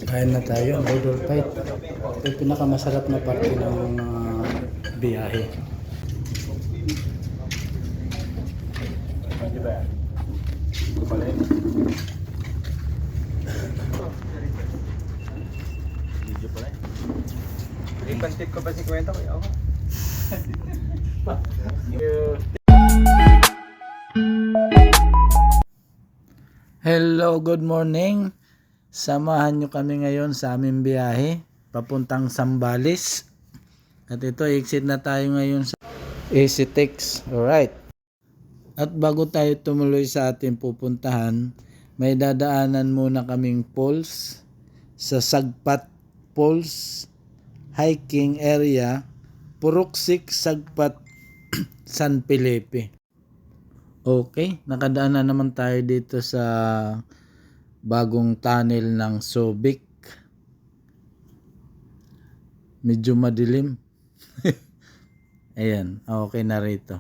Kain na tayo, budol fight. Ito yung pinakamasarap na parte ng biyahe. Di ba? Balik. Video pala. Ipantit ko pa si kwenta ko. Ako. Hello, good morning. Samahan nyo kami ngayon sa aming biyahe papuntang Zambales. At ito, exit na tayo ngayon sa EasyTex. Alright. At bago tayo tumuloy sa ating pupuntahan, may dadaanan muna kaming falls sa Sagpat Falls hiking area, Puruksik, Sagpat, San Felipe. Okay, nakadaan na naman tayo dito sa bagong tunnel ng Subic. Medyo madilim. Ayan, okay na rito.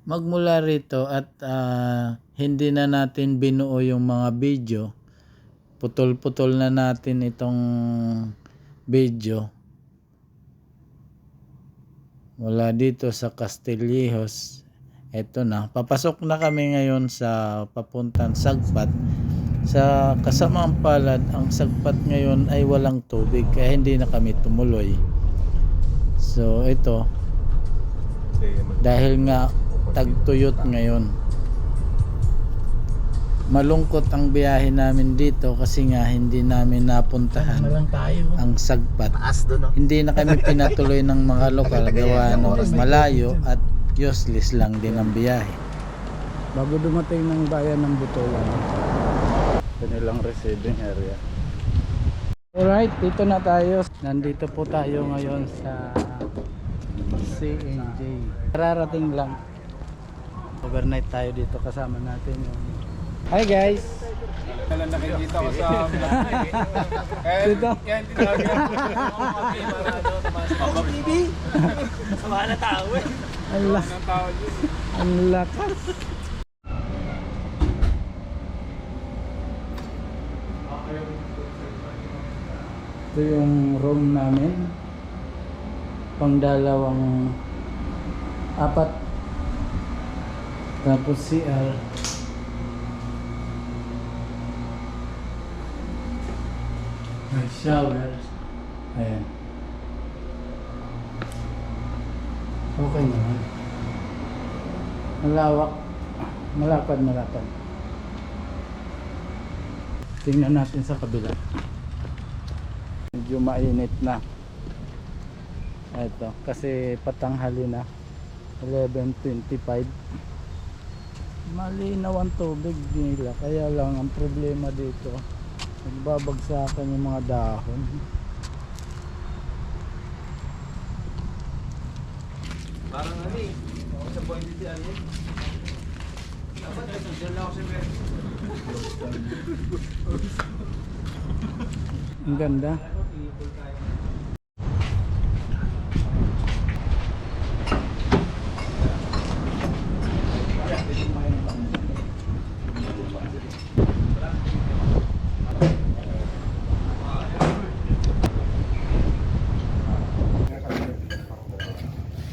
Magmula rito at hindi na natin binuo yung mga video. Putol-putol na natin itong video. Wala dito sa Castillejos. Ito na. Papasok na kami ngayon sa papuntang Sagpat. Sa kasamaang palad, ang Sagpat ngayon ay walang tubig kaya hindi na kami tumuloy. So ito, dahil nga tagtuyot ngayon. Malungkot ang biyahe namin dito kasi nga hindi namin napuntahan ang Sagpat. Hindi na kami pinatuloy ng mga lokal gawa ng malayo at useless lang din ang biyahe. Bago dumating ng bayan ng Butulan, kanilang receiving area. Alright, dito na tayo. Nandito po tayo ngayon sa CNJ. Kararating lang. Overnight tayo dito, kasama natin yung... Hi guys! Kailan nakikita ko sa Dito? Kaya hindi talaga Papa TV! Sama na tao eh! Ang lakas! Ito yung room namin. Pangdalawang apat. Tapos CR. May shower. Ayan. Okay naman. Malawak. Malapad. Tingnan natin sa kabila. Medyo mainit na. Ito. Kasi patanghali na. 11:25. Malinaw ang tubig nila. Kaya lang ang problema dito, nagbabagsakan yung mga dahon. Parang ano eh. Sa point dito ano eh. Dapat ito, dyan lang ako sa meron. Ang ganda.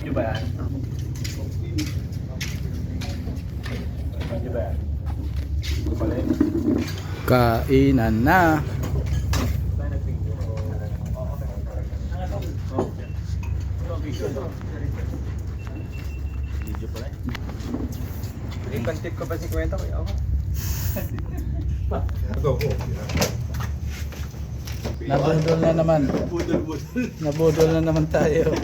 Di ba yan? Di ba yan? Balik. Kainan na. Video pala eh. Ipantit ko pa si kwenta ko. Ako. Nabudol na naman. Nabudol na naman tayo.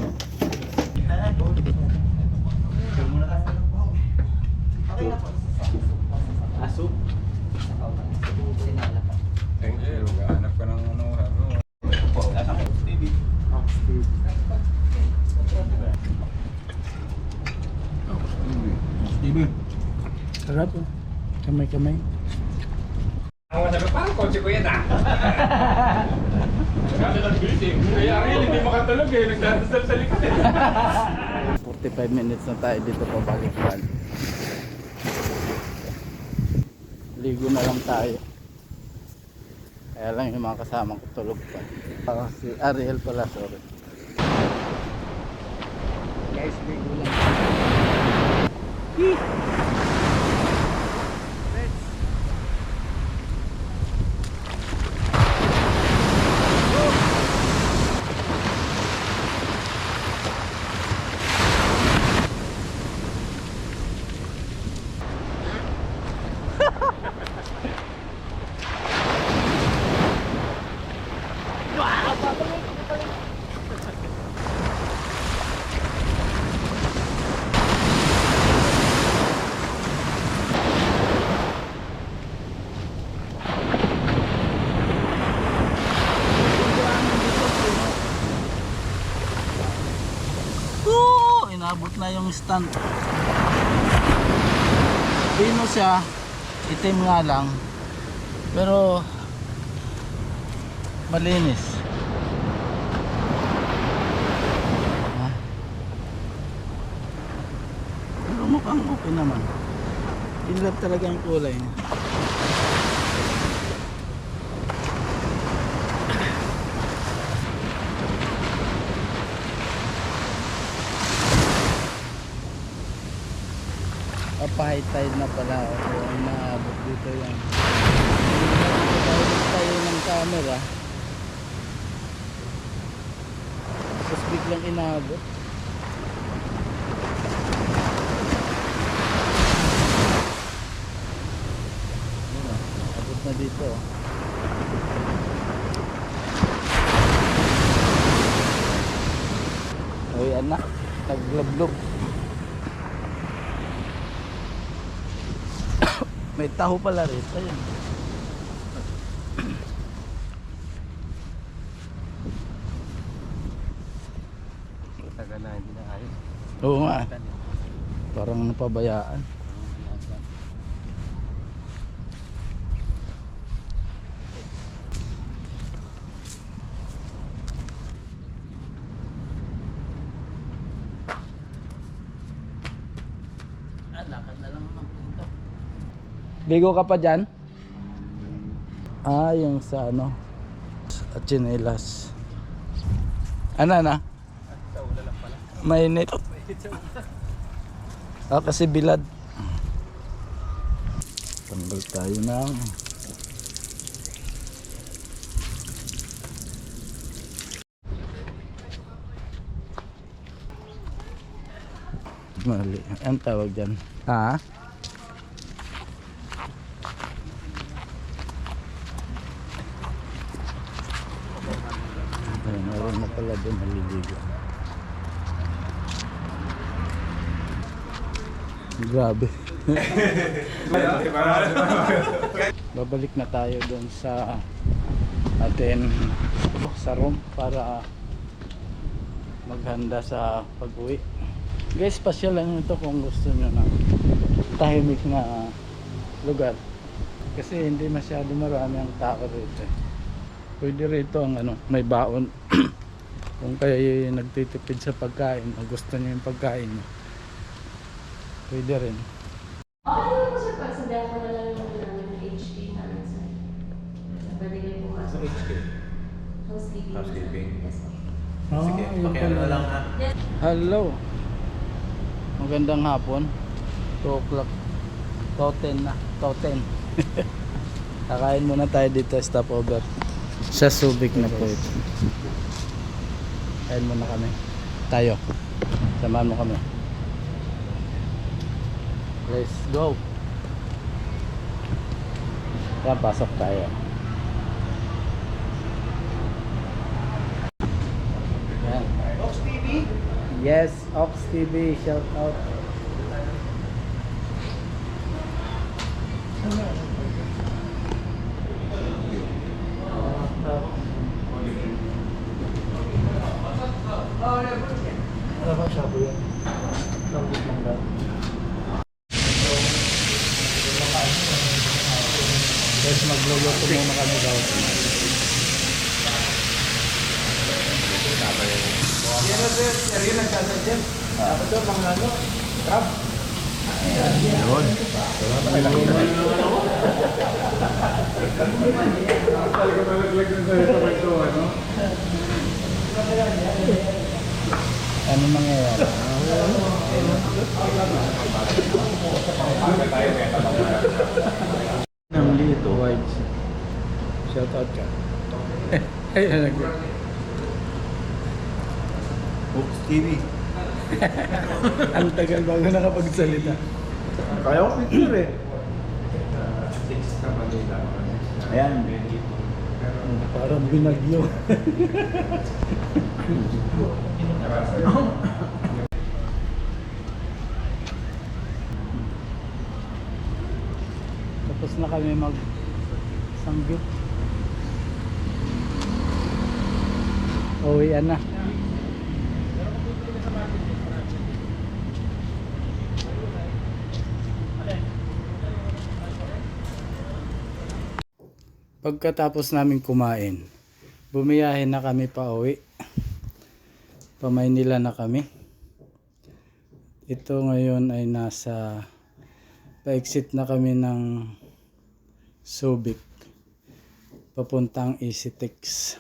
Aso? Thank you. Hanap ka ng ano. Steve. Sarap oh. Kamay-kamay. Ang sabi, parang kotse ko yan ah. Kaya nag-building. Kaya hindi makatulog eh. Nagdadasal sa likod eh. 45 minutes na tayo dito pa balikan. Ligo na lang tayo. Kaya lang yung mga kasama ko tulog pa. Ako si Ariel pala, sorry. Guys, ligo lang. Inabot na yung stand. Pino siya, itim nga lang, pero malinis. Ha? Pero mukhang okay naman. Inlap talaga yung kulay niya. Pa-high tide na pala o naabot dito yan. Hindi tayo ng camera, tapos biglang inaabot. Yun o, abot na dito. O yan na, naglablog. May taho pala rin. Ayun. Tagal na hindi na ayos. Oo nga. Parang napabayaan. Lakad na lang naman dito. Ligo ka pa dyan? Yung sa ano, at chinelas. Ano na? Mainit. Kasi bilad. Tanggal tayo ng mali. Ang tawag dyan? Ha? Ayun, meron na pala doon naliligo. Grabe. Babalik na tayo doon sa atin sa room para maghanda sa pag-uwi. Guys, pasyal lang ito kung gusto nyo ng tahimik na lugar. Kasi hindi masyado marami ang tao rito. Pwede rito ang ano, may baon. Kung kayo nagtitipid sa pagkain o gusto nyo yung pagkain nyo, pwede rin. Okay naman sir, pagsabihan ko na lang yung namin HK namin sir. Nabaligay po ka. Sa HK. Housekeeping. Housekeeping. Yes sir. Sige, yun pakiano pala. na lang ha. Yes. Hello. Magandang hapon. 2 o'clock. 2:10 na. 2:10. Kakain muna tayo dito, stopover. Sa Subic na po ito. Kain muna kami. Tayo. Samahan mo kami. Let's go. Yan, pasok tayo. Yan. Ox TV? Yes, Ox TV, shout out. Ano ba siya po yun? Guys, magluluto muna kami daw. Yan na sir, yan yung nagsasadyan. Dapat doon mga ano, crab. Yun. Ano mangyayari? Namli ito. White. Shout out ka. Ayun nag Oops, TV. Ang tagal bago nakapagsalita. Kaya ko picture eh. Ayan. Parang binagyo. Tapos na kami mag sanggip. Uwian na. Pagkatapos namin kumain, bumiyahe na kami pa uwi. Pa Maynila na kami. Ito ngayon ay nasa pa-exit na kami ng Subic papuntang EasyTex.